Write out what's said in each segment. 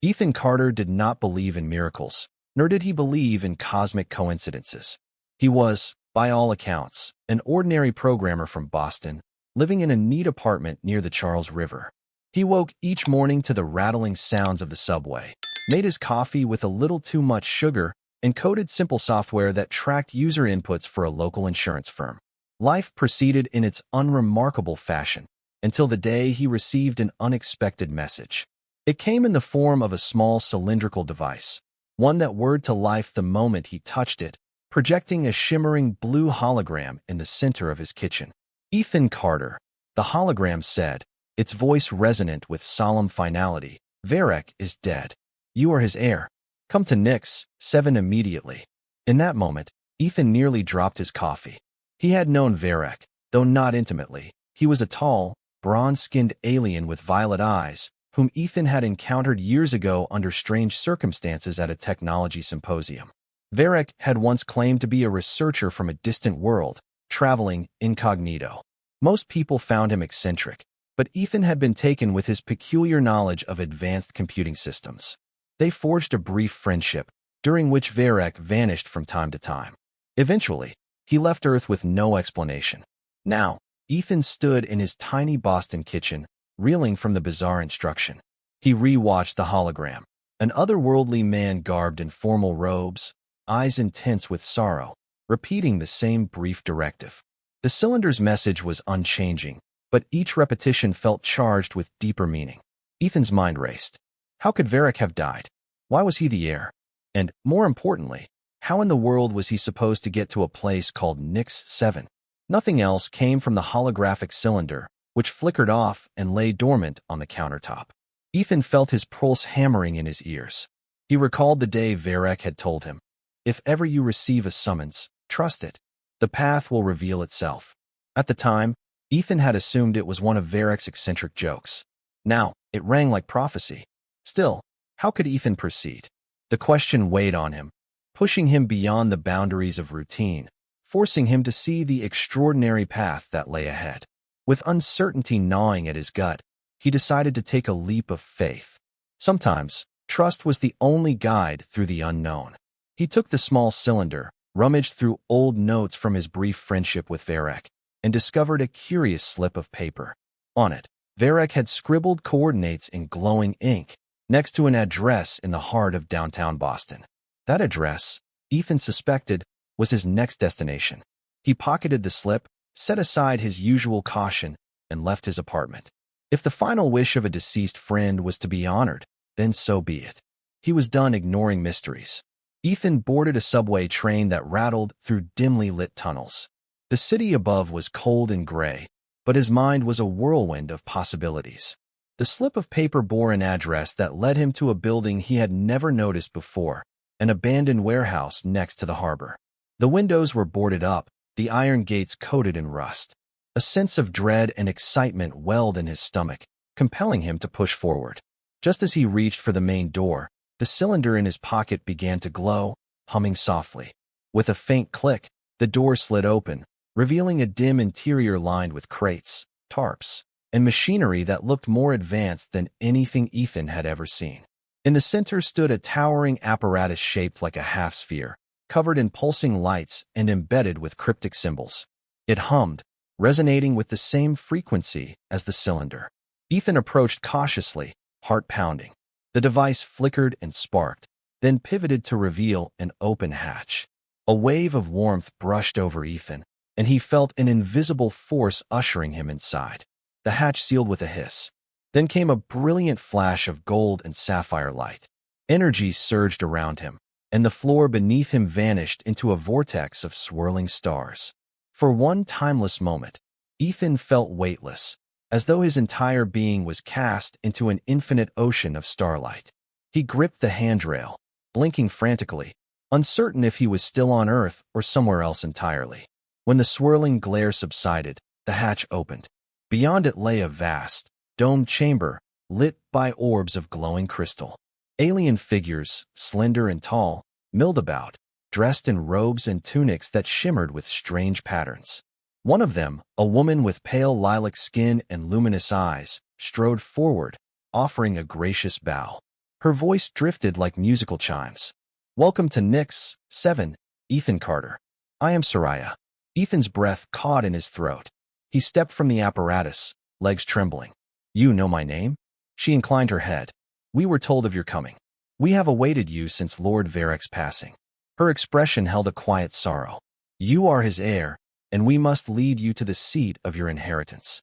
Ethan Carter did not believe in miracles, nor did he believe in cosmic coincidences. He was, by all accounts, an ordinary programmer from Boston, living in a neat apartment near the Charles River. He woke each morning to the rattling sounds of the subway, made his coffee with a little too much sugar, and coded simple software that tracked user inputs for a local insurance firm. Life proceeded in its unremarkable fashion, until the day he received an unexpected message. It came in the form of a small cylindrical device, one that whirred to life the moment he touched it, projecting a shimmering blue hologram in the center of his kitchen. "Ethan Carter," the hologram said, its voice resonant with solemn finality. "Varek is dead. You are his heir. Come to Nix 7 immediately." In that moment, Ethan nearly dropped his coffee. He had known Varek, though not intimately. He was a tall, bronze-skinned alien with violet eyes, whom Ethan had encountered years ago under strange circumstances at a technology symposium. Varek had once claimed to be a researcher from a distant world, traveling incognito. Most people found him eccentric, but Ethan had been taken with his peculiar knowledge of advanced computing systems. They forged a brief friendship, during which Varek vanished from time to time. Eventually, he left Earth with no explanation. Now, Ethan stood in his tiny Boston kitchen, reeling from the bizarre instruction. He re-watched the hologram, an otherworldly man garbed in formal robes, eyes intense with sorrow, repeating the same brief directive. The cylinder's message was unchanging, but each repetition felt charged with deeper meaning. Ethan's mind raced. How could Varek have died? Why was he the heir? And, more importantly, how in the world was he supposed to get to a place called Nix 7? Nothing else came from the holographic cylinder, which flickered off and lay dormant on the countertop. Ethan felt his pulse hammering in his ears. He recalled the day Varek had told him, "If ever you receive a summons, trust it. The path will reveal itself." At the time, Ethan had assumed it was one of Varek's eccentric jokes. Now, it rang like prophecy. Still, how could Ethan proceed? The question weighed on him, pushing him beyond the boundaries of routine, forcing him to see the extraordinary path that lay ahead. With uncertainty gnawing at his gut, he decided to take a leap of faith. Sometimes, trust was the only guide through the unknown. He took the small cylinder, rummaged through old notes from his brief friendship with Varek, and discovered a curious slip of paper. On it, Varek had scribbled coordinates in glowing ink, next to an address in the heart of downtown Boston. That address, Ethan suspected, was his next destination. He pocketed the slip, set aside his usual caution, and left his apartment. If the final wish of a deceased friend was to be honored, then so be it. He was done ignoring mysteries. Ethan boarded a subway train that rattled through dimly lit tunnels. The city above was cold and gray, but his mind was a whirlwind of possibilities. The slip of paper bore an address that led him to a building he had never noticed before, an abandoned warehouse next to the harbor. The windows were boarded up, the iron gates coated in rust. A sense of dread and excitement welled in his stomach, compelling him to push forward. Just as he reached for the main door, the cylinder in his pocket began to glow, humming softly. With a faint click, the door slid open, revealing a dim interior lined with crates, tarps, and machinery that looked more advanced than anything Ethan had ever seen. In the center stood a towering apparatus shaped like a half-sphere, covered in pulsing lights and embedded with cryptic symbols. It hummed, resonating with the same frequency as the cylinder. Ethan approached cautiously, heart pounding. The device flickered and sparked, then pivoted to reveal an open hatch. A wave of warmth brushed over Ethan, and he felt an invisible force ushering him inside. The hatch sealed with a hiss. Then came a brilliant flash of gold and sapphire light. Energy surged around him, and the floor beneath him vanished into a vortex of swirling stars. For one timeless moment, Ethan felt weightless, as though his entire being was cast into an infinite ocean of starlight. He gripped the handrail, blinking frantically, uncertain if he was still on Earth or somewhere else entirely. When the swirling glare subsided, the hatch opened. Beyond it lay a vast, domed chamber, lit by orbs of glowing crystal. Alien figures, slender and tall, milled about, dressed in robes and tunics that shimmered with strange patterns. One of them, a woman with pale lilac skin and luminous eyes, strode forward, offering a gracious bow. Her voice drifted like musical chimes. "Welcome to Nix, 7, Ethan Carter. I am Seraya." Ethan's breath caught in his throat. He stepped from the apparatus, legs trembling. "You know my name?" She inclined her head. "We were told of your coming. We have awaited you since Lord Varek's passing." Her expression held a quiet sorrow. "You are his heir, and we must lead you to the seat of your inheritance."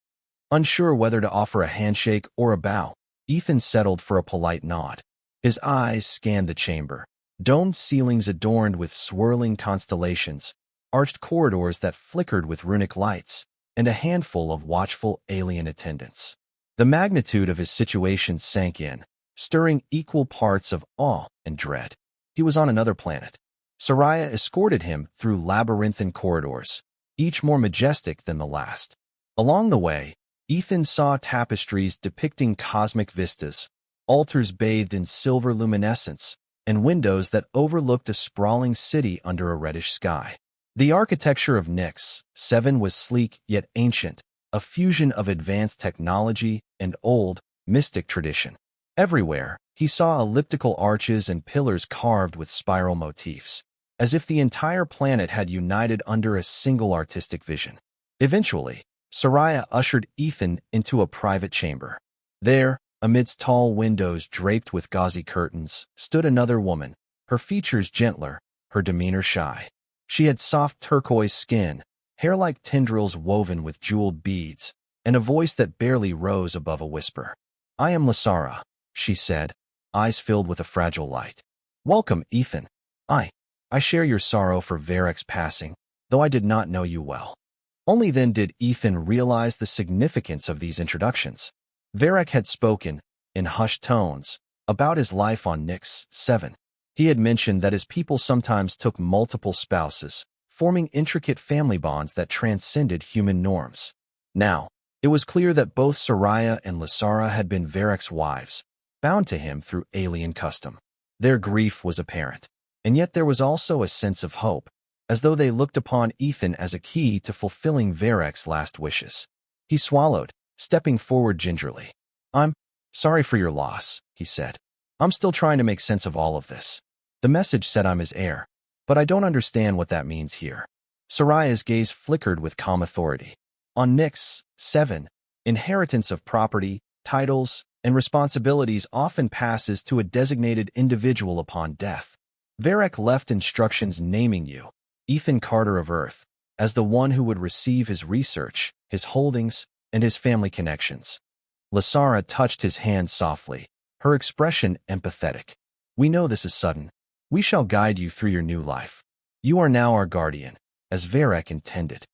Unsure whether to offer a handshake or a bow, Ethan settled for a polite nod. His eyes scanned the chamber. Domed ceilings adorned with swirling constellations, arched corridors that flickered with runic lights, and a handful of watchful alien attendants. The magnitude of his situation sank in, stirring equal parts of awe and dread. He was on another planet. Seraya escorted him through labyrinthine corridors, each more majestic than the last. Along the way, Ethan saw tapestries depicting cosmic vistas, altars bathed in silver luminescence, and windows that overlooked a sprawling city under a reddish sky. The architecture of Nix 7 was sleek yet ancient, a fusion of advanced technology and old, mystic tradition. Everywhere, he saw elliptical arches and pillars carved with spiral motifs, as if the entire planet had united under a single artistic vision. Eventually, Seraya ushered Ethan into a private chamber. There, amidst tall windows draped with gauzy curtains, stood another woman, her features gentler, her demeanor shy. She had soft turquoise skin, hair like tendrils woven with jeweled beads, and a voice that barely rose above a whisper. "I am Lysara," she said, eyes filled with a fragile light. "Welcome, Ethan. I share your sorrow for Varek's passing, though I did not know you well." Only then did Ethan realize the significance of these introductions. Varek had spoken, in hushed tones, about his life on Nix 7. He had mentioned that his people sometimes took multiple spouses, forming intricate family bonds that transcended human norms. Now, it was clear that both Seraya and Lysara had been Varek's wives, bound to him through alien custom. Their grief was apparent, and yet there was also a sense of hope, as though they looked upon Ethan as a key to fulfilling Varek's last wishes. He swallowed, stepping forward gingerly. "I'm sorry for your loss," he said. "I'm still trying to make sense of all of this. The message said I'm his heir, but I don't understand what that means here." Seraya's gaze flickered with calm authority. "On Nix 7, inheritance of property, titles, and responsibilities often passes to a designated individual upon death. Varek left instructions naming you, Ethan Carter of Earth, as the one who would receive his research, his holdings, and his family connections." Lysara touched his hand softly, her expression empathetic. "We know this is sudden. We shall guide you through your new life. You are now our guardian, as Varek intended."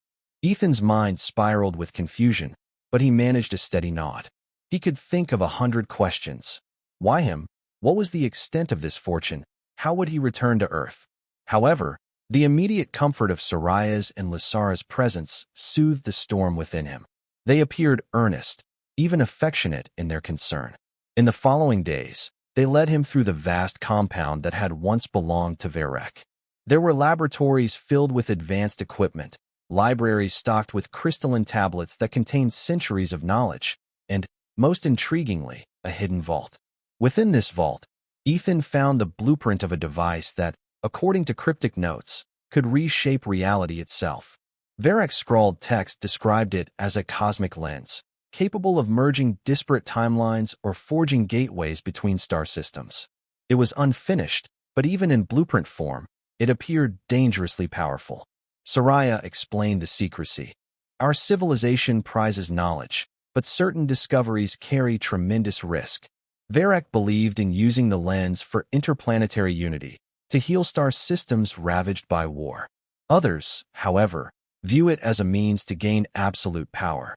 Ethan's mind spiraled with confusion, but he managed a steady nod. He could think of 100 questions. Why him? What was the extent of this fortune? How would he return to Earth? However, the immediate comfort of Seraya's and Lysara's presence soothed the storm within him. They appeared earnest, even affectionate in their concern. In the following days, they led him through the vast compound that had once belonged to Varek. There were laboratories filled with advanced equipment, libraries stocked with crystalline tablets that contained centuries of knowledge, and, most intriguingly, a hidden vault. Within this vault, Ethan found the blueprint of a device that, according to cryptic notes, could reshape reality itself. Varek's scrawled text described it as a cosmic lens, capable of merging disparate timelines or forging gateways between star systems. It was unfinished, but even in blueprint form, it appeared dangerously powerful. Seraya explained the secrecy. "Our civilization prizes knowledge, but certain discoveries carry tremendous risk. Varek believed in using the lens for interplanetary unity, to heal star systems ravaged by war. Others, however, view it as a means to gain absolute power."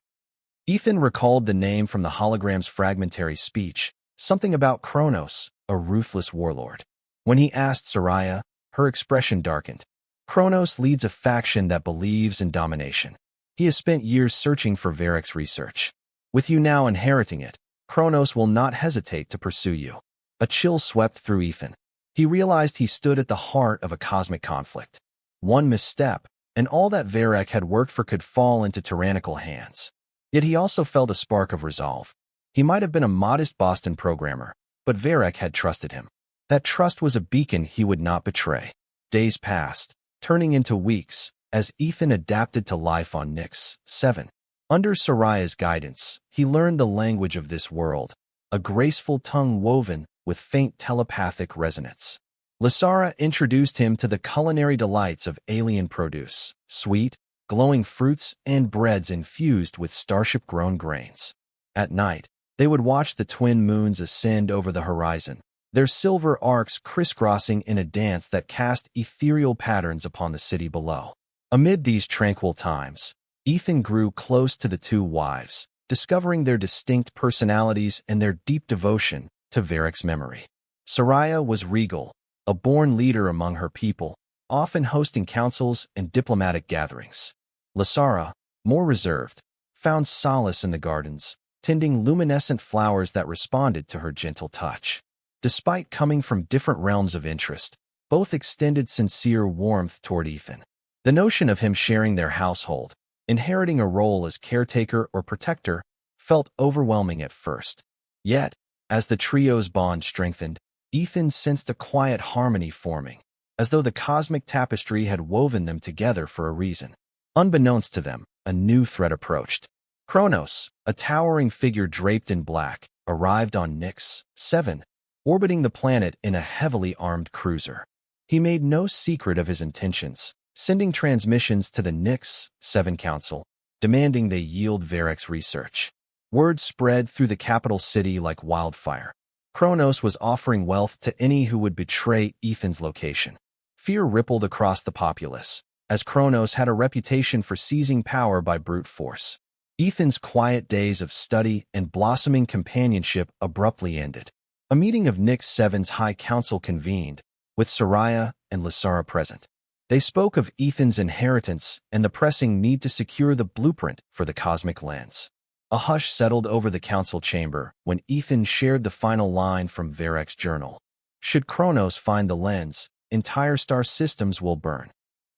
Ethan recalled the name from the hologram's fragmentary speech, something about Kronos, a ruthless warlord. When he asked Seraya, her expression darkened. "Kronos leads a faction that believes in domination. He has spent years searching for Varek's research. With you now inheriting it, Kronos will not hesitate to pursue you." A chill swept through Ethan. He realized he stood at the heart of a cosmic conflict. One misstep, and all that Varek had worked for could fall into tyrannical hands. Yet he also felt a spark of resolve. He might have been a modest Boston programmer, but Varek had trusted him. That trust was a beacon he would not betray. Days passed, turning into weeks, as Ethan adapted to life on Nyx 7. Under Seraya's guidance, he learned the language of this world, a graceful tongue woven with faint telepathic resonance. Lysara introduced him to the culinary delights of alien produce, sweet, glowing fruits and breads infused with starship-grown grains. At night, they would watch the twin moons ascend over the horizon, their silver arcs crisscrossing in a dance that cast ethereal patterns upon the city below. Amid these tranquil times, Ethan grew close to the two wives, discovering their distinct personalities and their deep devotion to Varek's memory. Seraya was regal, a born leader among her people, often hosting councils and diplomatic gatherings. Lysara, more reserved, found solace in the gardens, tending luminescent flowers that responded to her gentle touch. Despite coming from different realms of interest, both extended sincere warmth toward Ethan. The notion of him sharing their household, inheriting a role as caretaker or protector, felt overwhelming at first. Yet, as the trio's bond strengthened, Ethan sensed a quiet harmony forming, as though the cosmic tapestry had woven them together for a reason. Unbeknownst to them, a new threat approached. Kronos, a towering figure draped in black, arrived on Nyx 7, orbiting the planet in a heavily armed cruiser. He made no secret of his intentions, sending transmissions to the Nyx 7 Council, demanding they yield Varek's research. Word spread through the capital city like wildfire. Kronos was offering wealth to any who would betray Ethan's location. Fear rippled across the populace, as Kronos had a reputation for seizing power by brute force. Ethan's quiet days of study and blossoming companionship abruptly ended. A meeting of Nyx 7's High Council convened, with Seraya and Lysara present. They spoke of Ethan's inheritance and the pressing need to secure the blueprint for the cosmic lens. A hush settled over the council chamber when Ethan shared the final line from Varek's journal. Should Kronos find the lens, entire star systems will burn.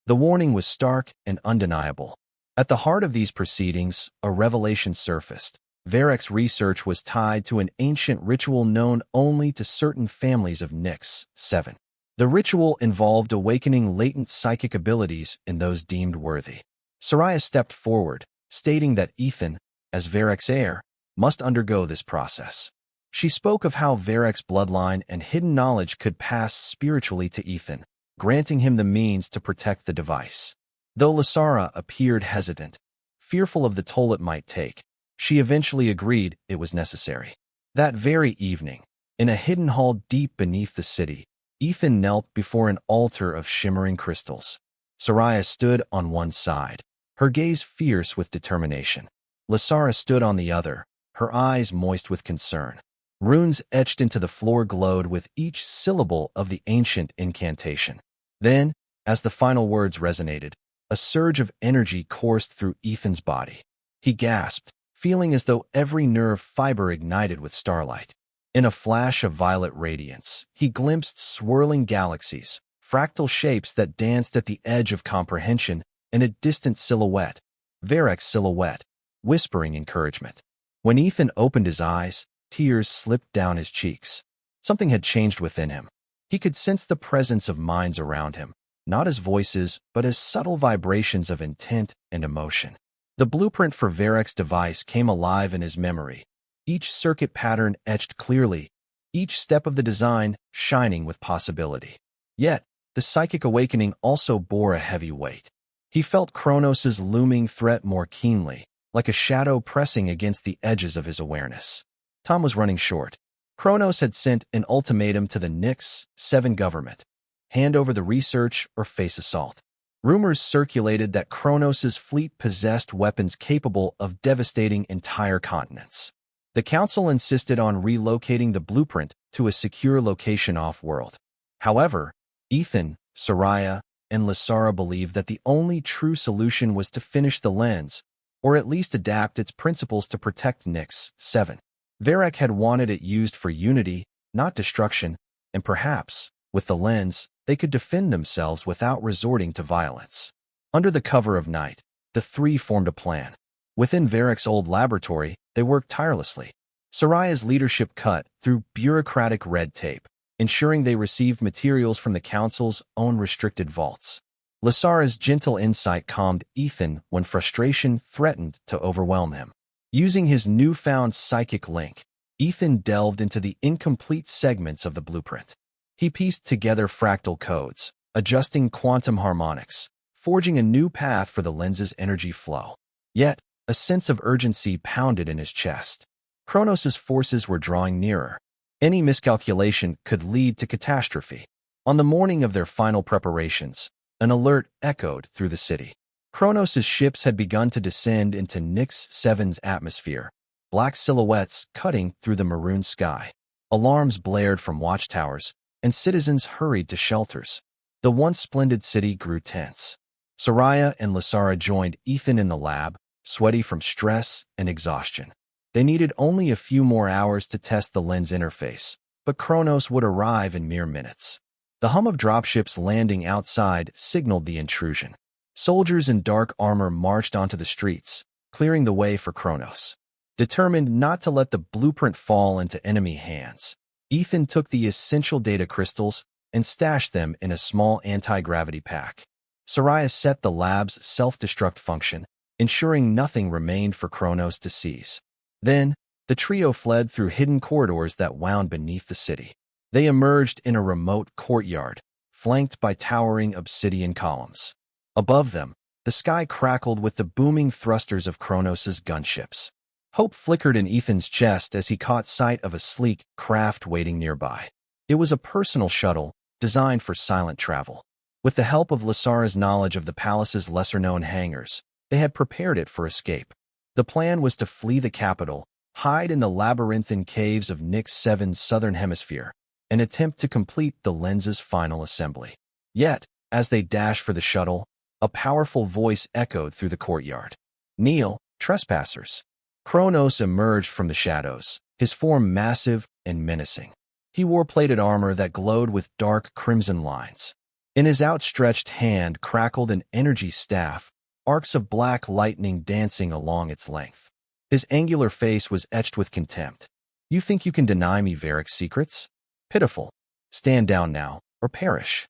The warning was stark and undeniable. At the heart of these proceedings, a revelation surfaced. Varek's research was tied to an ancient ritual known only to certain families of Nyx 7. The ritual involved awakening latent psychic abilities in those deemed worthy. Seraya stepped forward, stating that Ethan, as Varek's heir, must undergo this process. She spoke of how Varek's bloodline and hidden knowledge could pass spiritually to Ethan, granting him the means to protect the device. Though Lysara appeared hesitant, fearful of the toll it might take, she eventually agreed it was necessary. That very evening, in a hidden hall deep beneath the city, Ethan knelt before an altar of shimmering crystals. Seraya stood on one side, her gaze fierce with determination. Lysara stood on the other, her eyes moist with concern. Runes etched into the floor glowed with each syllable of the ancient incantation. Then, as the final words resonated, a surge of energy coursed through Ethan's body. He gasped, feeling as though every nerve fiber ignited with starlight. In a flash of violet radiance, he glimpsed swirling galaxies, fractal shapes that danced at the edge of comprehension, and a distant silhouette, Varek's silhouette, whispering encouragement. When Ethan opened his eyes, tears slipped down his cheeks. Something had changed within him. He could sense the presence of minds around him, not as voices, but as subtle vibrations of intent and emotion. The blueprint for Varek's device came alive in his memory, each circuit pattern etched clearly, each step of the design shining with possibility. Yet, the psychic awakening also bore a heavy weight. He felt Kronos' looming threat more keenly, like a shadow pressing against the edges of his awareness. Time was running short. Kronos had sent an ultimatum to the Nyx 7 government: hand over the research or face assault. Rumors circulated that Kronos' fleet possessed weapons capable of devastating entire continents. The council insisted on relocating the blueprint to a secure location off-world. However, Ethan, Seraya, and Lysara believed that the only true solution was to finish the lens, or at least adapt its principles to protect Nyx 7. Varek had wanted it used for unity, not destruction, and perhaps, with the lens, they could defend themselves without resorting to violence. Under the cover of night, the three formed a plan. Within Varek's old laboratory, they worked tirelessly. Seraya's leadership cut through bureaucratic red tape, ensuring they received materials from the Council's own restricted vaults. Lysara's gentle insight calmed Ethan when frustration threatened to overwhelm him. Using his newfound psychic link, Ethan delved into the incomplete segments of the blueprint. He pieced together fractal codes, adjusting quantum harmonics, forging a new path for the lens's energy flow. Yet, a sense of urgency pounded in his chest. Kronos' forces were drawing nearer. Any miscalculation could lead to catastrophe. On the morning of their final preparations, an alert echoed through the city. Kronos' ships had begun to descend into Nix 7's atmosphere, black silhouettes cutting through the maroon sky. Alarms blared from watchtowers, and citizens hurried to shelters. The once splendid city grew tense. Seraya and Lysara joined Ethan in the lab, sweaty from stress and exhaustion. They needed only a few more hours to test the lens interface, but Kronos would arrive in mere minutes. The hum of dropships landing outside signaled the intrusion. Soldiers in dark armor marched onto the streets, clearing the way for Kronos. Determined not to let the blueprint fall into enemy hands, Ethan took the essential data crystals and stashed them in a small anti-gravity pack. Seraya set the lab's self-destruct function, ensuring nothing remained for Kronos to seize. Then, the trio fled through hidden corridors that wound beneath the city. They emerged in a remote courtyard, flanked by towering obsidian columns. Above them, the sky crackled with the booming thrusters of Kronos' gunships. Hope flickered in Ethan's chest as he caught sight of a sleek craft waiting nearby. It was a personal shuttle, designed for silent travel. With the help of Lysara's knowledge of the palace's lesser-known hangars, they had prepared it for escape. The plan was to flee the capital, hide in the labyrinthine caves of Nix 7's southern hemisphere, and attempt to complete the lens's final assembly. Yet, as they dashed for the shuttle, a powerful voice echoed through the courtyard. "Kneel, trespassers." Kronos emerged from the shadows, his form massive and menacing. He wore plated armor that glowed with dark crimson lines. In his outstretched hand crackled an energy staff, arcs of black lightning dancing along its length. His angular face was etched with contempt. "You think you can deny me Varek's secrets? Pitiful. Stand down now, or perish."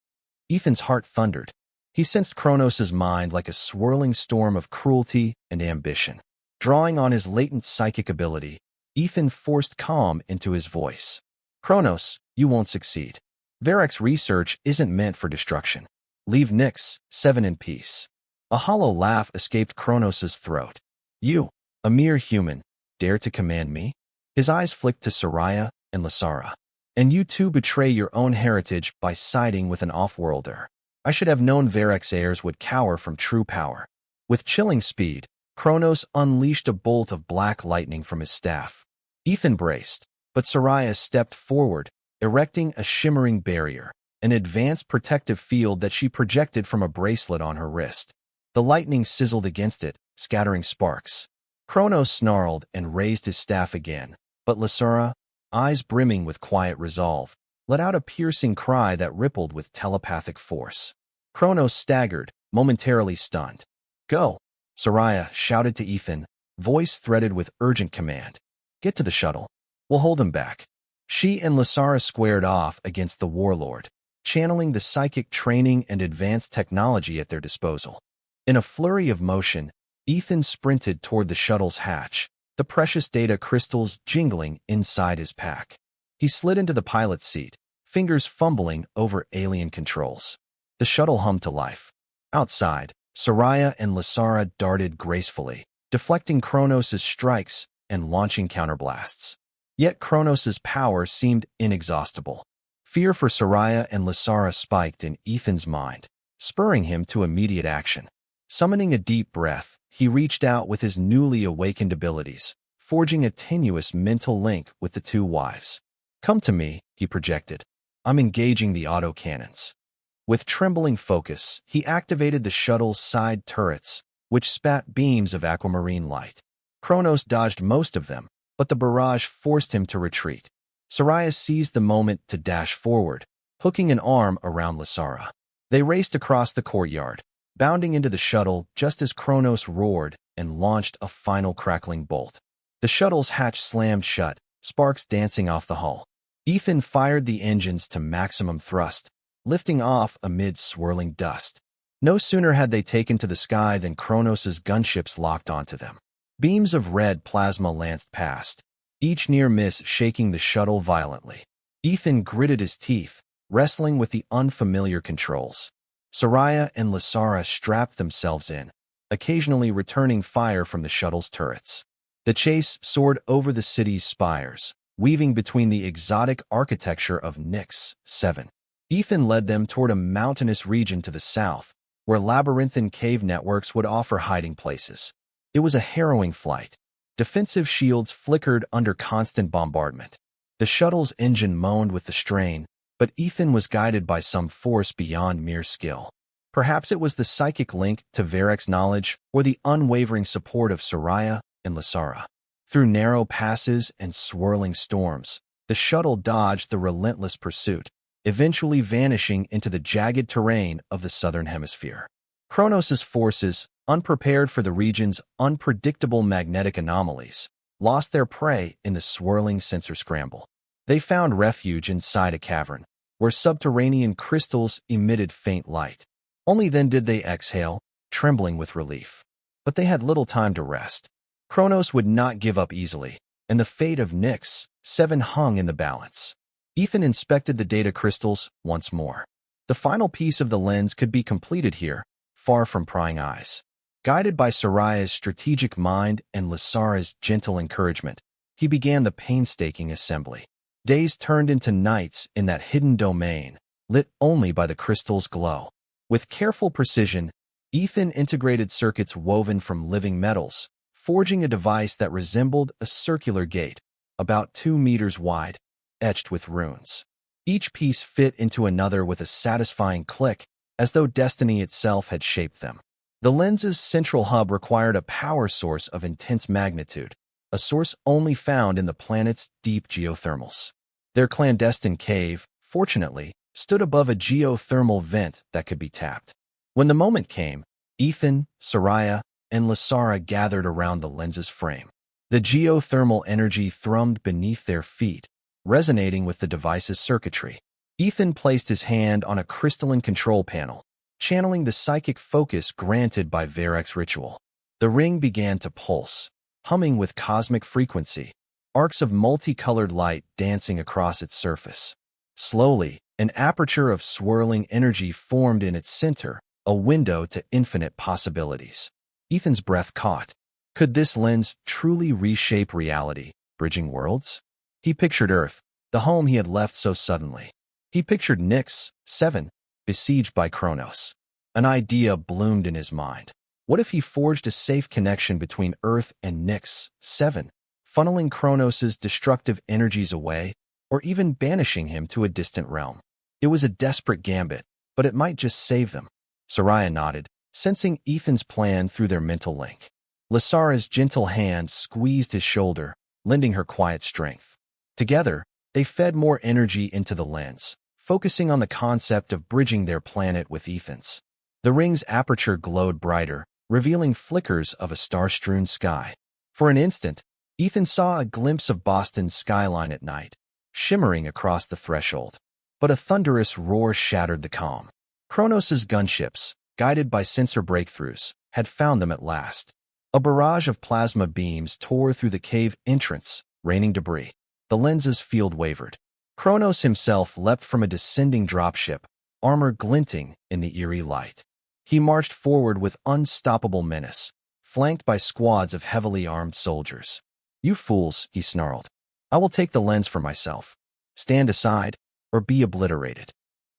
Ethan's heart thundered. He sensed Kronos' mind like a swirling storm of cruelty and ambition. Drawing on his latent psychic ability, Ethan forced calm into his voice. "Kronos, you won't succeed. Varek's research isn't meant for destruction. Leave Nix 7 in peace." A hollow laugh escaped Kronos' throat. "You, a mere human, dare to command me?" His eyes flicked to Seraya and Lysara. "And you too betray your own heritage by siding with an off-worlder. I should have known Varek's heirs would cower from true power." With chilling speed, Kronos unleashed a bolt of black lightning from his staff. Ethan braced, but Seraya stepped forward, erecting a shimmering barrier, an advanced protective field that she projected from a bracelet on her wrist. The lightning sizzled against it, scattering sparks. Kronos snarled and raised his staff again, but Lysara, eyes brimming with quiet resolve, let out a piercing cry that rippled with telepathic force. Kronos staggered, momentarily stunned. "Go!" Seraya shouted to Ethan, voice threaded with urgent command. "Get to the shuttle. We'll hold him back." She and Lysara squared off against the warlord, channeling the psychic training and advanced technology at their disposal. In a flurry of motion, Ethan sprinted toward the shuttle's hatch, the precious data crystals jingling inside his pack. He slid into the pilot's seat, fingers fumbling over alien controls. The shuttle hummed to life. Outside, Seraya and Lysara darted gracefully, deflecting Kronos' strikes and launching counterblasts. Yet Kronos' power seemed inexhaustible. Fear for Seraya and Lysara spiked in Ethan's mind, spurring him to immediate action. Summoning a deep breath, he reached out with his newly awakened abilities, forging a tenuous mental link with the two wives. "Come to me," he projected. "I'm engaging the autocannons." With trembling focus, he activated the shuttle's side turrets, which spat beams of aquamarine light. Kronos dodged most of them, but the barrage forced him to retreat. Seraya seized the moment to dash forward, hooking an arm around Lysara. They raced across the courtyard, bounding into the shuttle just as Kronos roared and launched a final crackling bolt. The shuttle's hatch slammed shut, sparks dancing off the hull. Ethan fired the engines to maximum thrust, lifting off amid swirling dust. No sooner had they taken to the sky than Kronos' gunships locked onto them. Beams of red plasma lanced past, each near miss shaking the shuttle violently. Ethan gritted his teeth, wrestling with the unfamiliar controls. Seraya and Lysara strapped themselves in, occasionally returning fire from the shuttle's turrets. The chase soared over the city's spires, weaving between the exotic architecture of Nyx 7. Ethan led them toward a mountainous region to the south, where labyrinthine cave networks would offer hiding places. It was a harrowing flight. Defensive shields flickered under constant bombardment. The shuttle's engine moaned with the strain, but Ethan was guided by some force beyond mere skill. Perhaps it was the psychic link to Varek's knowledge or the unwavering support of Seraya and Lysara. Through narrow passes and swirling storms, the shuttle dodged the relentless pursuit, eventually vanishing into the jagged terrain of the southern hemisphere. Kronos' forces, unprepared for the region's unpredictable magnetic anomalies, lost their prey in the swirling sensor scramble. They found refuge inside a cavern, where subterranean crystals emitted faint light. Only then did they exhale, trembling with relief. But they had little time to rest. Kronos would not give up easily, and the fate of Nyx 7 hung in the balance. Ethan inspected the data crystals once more. The final piece of the lens could be completed here, far from prying eyes. Guided by Seraya's strategic mind and Lysara's gentle encouragement, he began the painstaking assembly. Days turned into nights in that hidden domain, lit only by the crystal's glow. With careful precision, Ethan integrated circuits woven from living metals, forging a device that resembled a circular gate, about 2 meters wide, etched with runes. Each piece fit into another with a satisfying click, as though destiny itself had shaped them. The lens's central hub required a power source of intense magnitude, a source only found in the planet's deep geothermals. Their clandestine cave, fortunately, stood above a geothermal vent that could be tapped. When the moment came, Ethan, Seraya, and Lysara gathered around the lens's frame. The geothermal energy thrummed beneath their feet, resonating with the device's circuitry. Ethan placed his hand on a crystalline control panel, channeling the psychic focus granted by Varek's ritual. The ring began to pulse, humming with cosmic frequency, arcs of multicolored light dancing across its surface. Slowly, an aperture of swirling energy formed in its center, a window to infinite possibilities. Ethan's breath caught. Could this lens truly reshape reality, bridging worlds? He pictured Earth, the home he had left so suddenly. He pictured Nyx 7, besieged by Kronos. An idea bloomed in his mind. What if he forged a safe connection between Earth and Nyx 7, funneling Kronos' destructive energies away, or even banishing him to a distant realm? It was a desperate gambit, but it might just save them. Seraya nodded, sensing Ethan's plan through their mental link. Lysara's gentle hand squeezed his shoulder, lending her quiet strength. Together, they fed more energy into the lens, focusing on the concept of bridging their planet with Ethan's. The ring's aperture glowed brighter, revealing flickers of a star-strewn sky. For an instant, Ethan saw a glimpse of Boston's skyline at night, shimmering across the threshold. But a thunderous roar shattered the calm. Kronos' gunships, guided by sensor breakthroughs, had found them at last. A barrage of plasma beams tore through the cave entrance, raining debris. The lens's field wavered. Kronos himself leapt from a descending dropship, armor glinting in the eerie light. He marched forward with unstoppable menace, flanked by squads of heavily armed soldiers. "You fools," he snarled. "I will take the lens for myself. Stand aside, or be obliterated."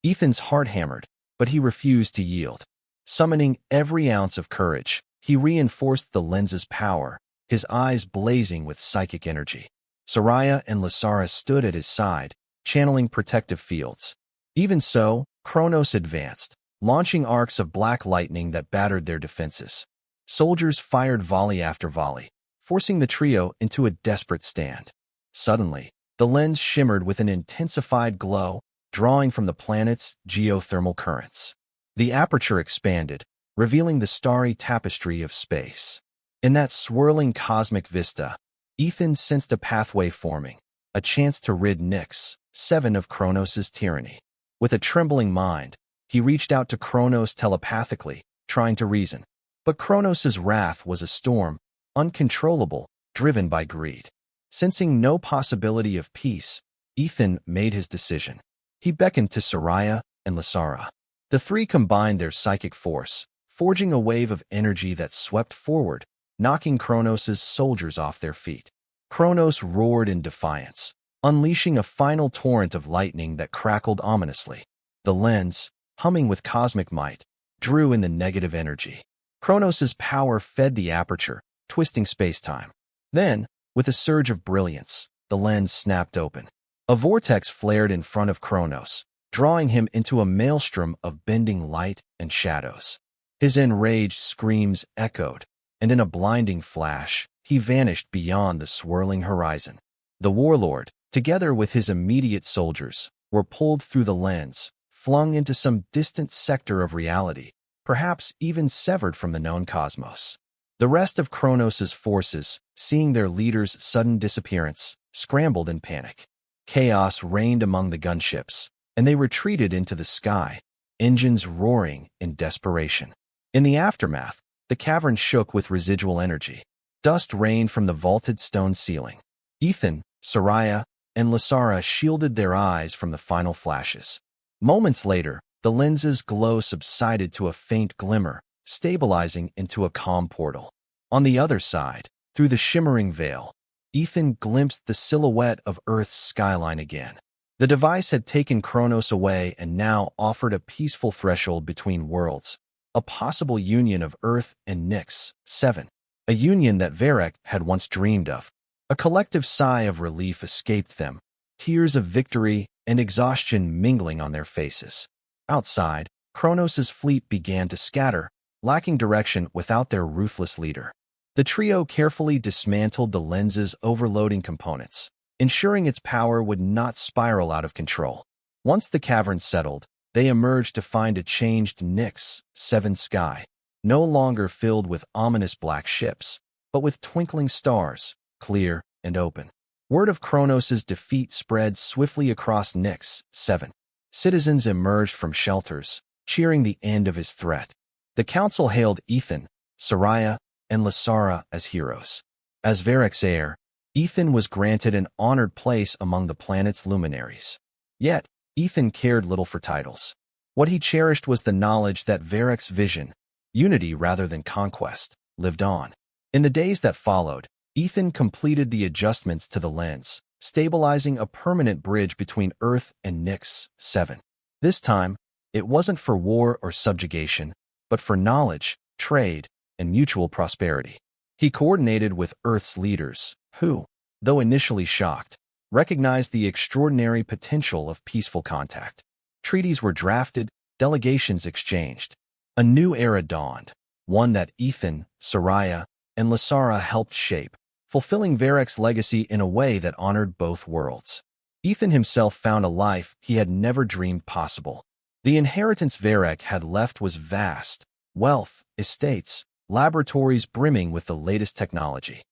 Ethan's heart hammered, but he refused to yield. Summoning every ounce of courage, he reinforced the lens's power, his eyes blazing with psychic energy. Seraya and Lysara stood at his side, channeling protective fields. Even so, Kronos advanced, launching arcs of black lightning that battered their defenses. Soldiers fired volley after volley, forcing the trio into a desperate stand. Suddenly, the lens shimmered with an intensified glow, drawing from the planet's geothermal currents. The aperture expanded, revealing the starry tapestry of space. In that swirling cosmic vista, Ethan sensed a pathway forming, a chance to rid Nyx, 7 of Kronos' tyranny. With a trembling mind, he reached out to Kronos telepathically, trying to reason. But Kronos' wrath was a storm, uncontrollable, driven by greed. Sensing no possibility of peace, Ethan made his decision. He beckoned to Seraya and Lysara. The three combined their psychic force, forging a wave of energy that swept forward, knocking Kronos' soldiers off their feet. Kronos roared in defiance, unleashing a final torrent of lightning that crackled ominously. The lens, humming with cosmic might, drew in the negative energy. Kronos' power fed the aperture, twisting space-time. Then, with a surge of brilliance, the lens snapped open. A vortex flared in front of Kronos, drawing him into a maelstrom of bending light and shadows. His enraged screams echoed, and in a blinding flash, he vanished beyond the swirling horizon. The warlord, together with his immediate soldiers, were pulled through the lens, flung into some distant sector of reality, perhaps even severed from the known cosmos. The rest of Kronos' forces, seeing their leader's sudden disappearance, scrambled in panic. Chaos reigned among the gunships, and they retreated into the sky, engines roaring in desperation. In the aftermath, the cavern shook with residual energy. Dust rained from the vaulted stone ceiling. Ethan, Seraya, and Lysara shielded their eyes from the final flashes. Moments later, the lens's glow subsided to a faint glimmer, stabilizing into a calm portal. On the other side, through the shimmering veil, Ethan glimpsed the silhouette of Earth's skyline again. The device had taken Kronos away and now offered a peaceful threshold between worlds, a possible union of Earth and Nyx, 7, a union that Varek had once dreamed of. A collective sigh of relief escaped them, tears of victory and exhaustion mingling on their faces. Outside, Kronos' fleet began to scatter, lacking direction without their ruthless leader. The trio carefully dismantled the lens's overloading components, ensuring its power would not spiral out of control. Once the cavern settled, they emerged to find a changed Nyx, 7 sky, no longer filled with ominous black ships, but with twinkling stars, clear and open. Word of Kronos' defeat spread swiftly across Nyx, 7. Citizens emerged from shelters, cheering the end of his threat. The council hailed Ethan, Seraya, and Lysara as heroes. As Varek's heir, Ethan was granted an honored place among the planet's luminaries. Yet, Ethan cared little for titles. What he cherished was the knowledge that Varek's vision, unity rather than conquest, lived on. In the days that followed, Ethan completed the adjustments to the lens, stabilizing a permanent bridge between Earth and Nyx, 7. This time, it wasn't for war or subjugation, but for knowledge, trade, and mutual prosperity. He coordinated with Earth's leaders, who, though initially shocked, recognized the extraordinary potential of peaceful contact. Treaties were drafted, delegations exchanged. A new era dawned, one that Ethan, Seraya, and Lysara helped shape, fulfilling Varek's legacy in a way that honored both worlds. Ethan himself found a life he had never dreamed possible. The inheritance Varek had left was vast: wealth, estates, laboratories brimming with the latest technology.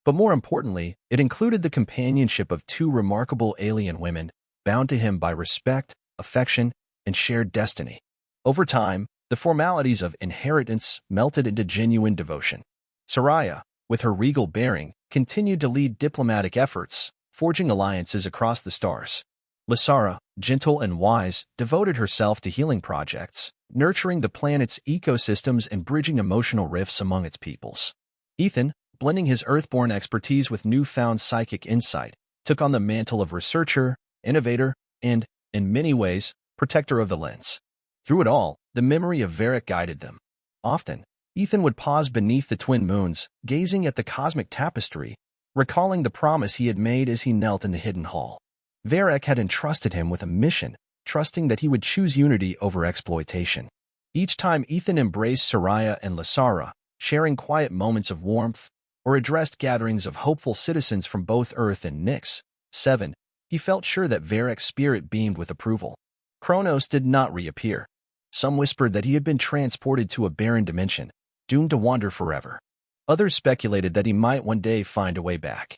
But more importantly, it included the companionship of 2 remarkable alien women, bound to him by respect, affection, and shared destiny. Over time, the formalities of inheritance melted into genuine devotion. Seraya, with her regal bearing, continued to lead diplomatic efforts, forging alliances across the stars. Lysara, gentle and wise, devoted herself to healing projects, nurturing the planet's ecosystems and bridging emotional rifts among its peoples. Ethan, blending his earthborn expertise with newfound psychic insight, took on the mantle of researcher, innovator, and, in many ways, protector of the lens. Through it all, the memory of Varek guided them. Often, Ethan would pause beneath the twin moons, gazing at the cosmic tapestry, recalling the promise he had made as he knelt in the hidden hall. Varek had entrusted him with a mission, trusting that he would choose unity over exploitation. Each time Ethan embraced Seraya and Lysara, sharing quiet moments of warmth, or addressed gatherings of hopeful citizens from both Earth and Nyx, 7, he felt sure that Varek's spirit beamed with approval. Kronos did not reappear. Some whispered that he had been transported to a barren dimension, doomed to wander forever. Others speculated that he might one day find a way back.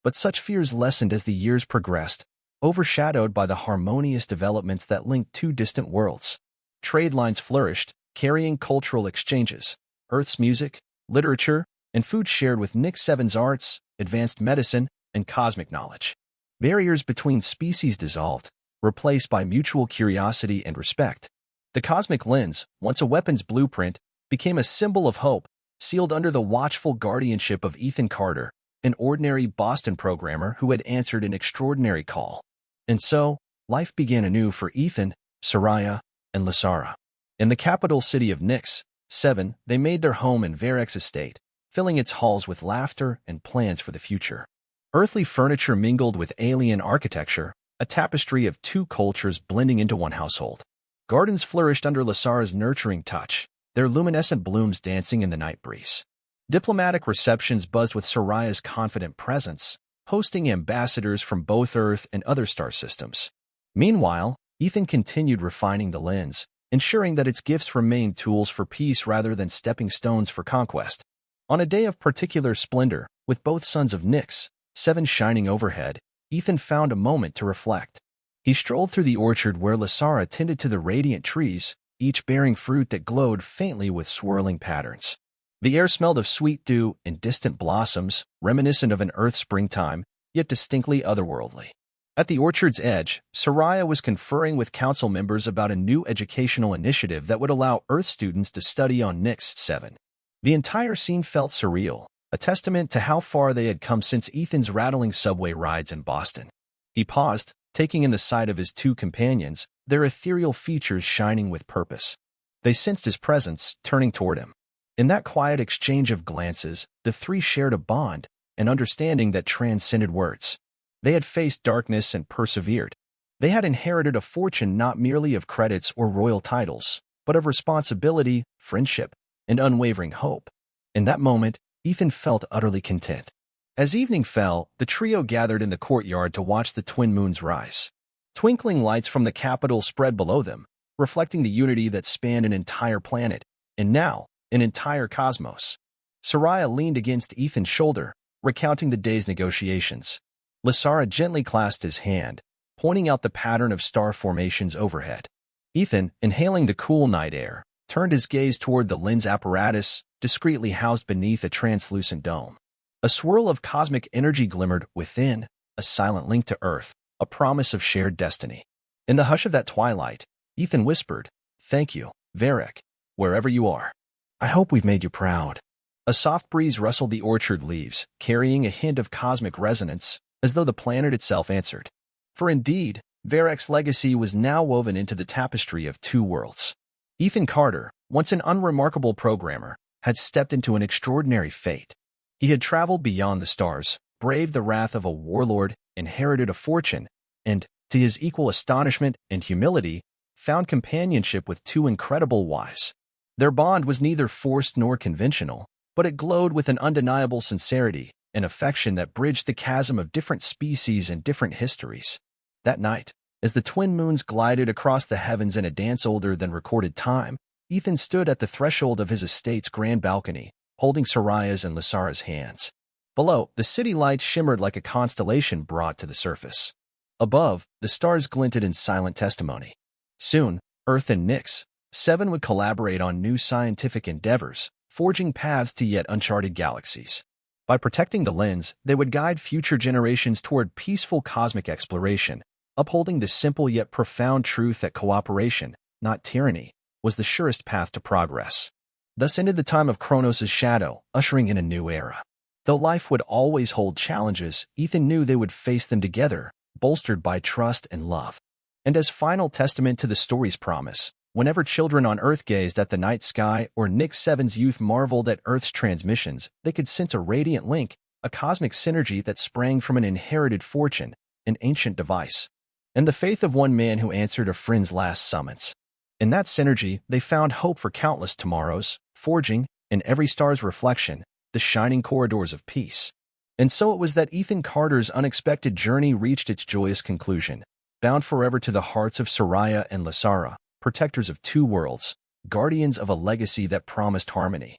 But such fears lessened as the years progressed, overshadowed by the harmonious developments that linked two distant worlds. Trade lines flourished, carrying cultural exchanges. Earth's music, literature, and food shared with Nyx 7's arts, advanced medicine, and cosmic knowledge. Barriers between species dissolved, replaced by mutual curiosity and respect. The cosmic lens, once a weapon's blueprint, became a symbol of hope, sealed under the watchful guardianship of Ethan Carter, an ordinary Boston programmer who had answered an extraordinary call. And so, life began anew for Ethan, Seraya, and Lysara. In the capital city of Nyx 7, they made their home in Varek's estate, filling its halls with laughter and plans for the future. Earthly furniture mingled with alien architecture, a tapestry of two cultures blending into one household. Gardens flourished under Lysara's nurturing touch, their luminescent blooms dancing in the night breeze. Diplomatic receptions buzzed with Seraya's confident presence, hosting ambassadors from both Earth and other star systems. Meanwhile, Ethan continued refining the lens, ensuring that its gifts remained tools for peace rather than stepping stones for conquest. On a day of particular splendor, with both sons of Nyx 7 shining overhead, Ethan found a moment to reflect. He strolled through the orchard where Lysara tended to the radiant trees, each bearing fruit that glowed faintly with swirling patterns. The air smelled of sweet dew and distant blossoms, reminiscent of an Earth springtime, yet distinctly otherworldly. At the orchard's edge, Seraya was conferring with council members about a new educational initiative that would allow Earth students to study on Nyx 7. The entire scene felt surreal, a testament to how far they had come since Ethan's rattling subway rides in Boston. He paused, taking in the sight of his two companions, their ethereal features shining with purpose. They sensed his presence, turning toward him. In that quiet exchange of glances, the three shared a bond, an understanding that transcended words. They had faced darkness and persevered. They had inherited a fortune not merely of credits or royal titles, but of responsibility, friendship, and unwavering hope. In that moment, Ethan felt utterly content. As evening fell, the trio gathered in the courtyard to watch the twin moons rise. Twinkling lights from the capital spread below them, reflecting the unity that spanned an entire planet, and now, an entire cosmos. Seraya leaned against Ethan's shoulder, recounting the day's negotiations. Lysara gently clasped his hand, pointing out the pattern of star formations overhead. Ethan, inhaling the cool night air, turned his gaze toward the lens apparatus, discreetly housed beneath a translucent dome. A swirl of cosmic energy glimmered within, a silent link to Earth, a promise of shared destiny. In the hush of that twilight, Ethan whispered, "Thank you, Varek, wherever you are. I hope we've made you proud." A soft breeze rustled the orchard leaves, carrying a hint of cosmic resonance, as though the planet itself answered. For indeed, Varek's legacy was now woven into the tapestry of two worlds. Ethan Carter, once an unremarkable programmer, had stepped into an extraordinary fate. He had traveled beyond the stars, braved the wrath of a warlord, inherited a fortune, and, to his equal astonishment and humility, found companionship with two incredible wives. Their bond was neither forced nor conventional, but it glowed with an undeniable sincerity, an affection that bridged the chasm of different species and different histories. That night, as the twin moons glided across the heavens in a dance older than recorded time, Ethan stood at the threshold of his estate's grand balcony, holding Seraya's and Lysara's hands. Below, the city lights shimmered like a constellation brought to the surface. Above, the stars glinted in silent testimony. Soon, Earth and Nyx 7 would collaborate on new scientific endeavors, forging paths to yet uncharted galaxies. By protecting the lens, they would guide future generations toward peaceful cosmic exploration, upholding the simple yet profound truth that cooperation, not tyranny, was the surest path to progress. Thus ended the time of Kronos' shadow, ushering in a new era. Though life would always hold challenges, Ethan knew they would face them together, bolstered by trust and love. And as final testament to the story's promise, whenever children on Earth gazed at the night sky or Nyx 7's youth marveled at Earth's transmissions, they could sense a radiant link, a cosmic synergy that sprang from an inherited fortune, an ancient device, and the faith of one man who answered a friend's last summons. In that synergy, they found hope for countless tomorrows, forging, in every star's reflection, the shining corridors of peace. And so it was that Ethan Carter's unexpected journey reached its joyous conclusion, bound forever to the hearts of Seraya and Lysara, protectors of two worlds, guardians of a legacy that promised harmony,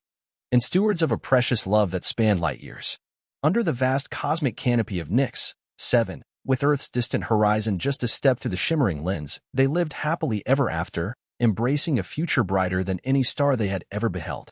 and stewards of a precious love that spanned light years. Under the vast cosmic canopy of Nix, 7, with Earth's distant horizon just a step through the shimmering lens, they lived happily ever after, embracing a future brighter than any star they had ever beheld.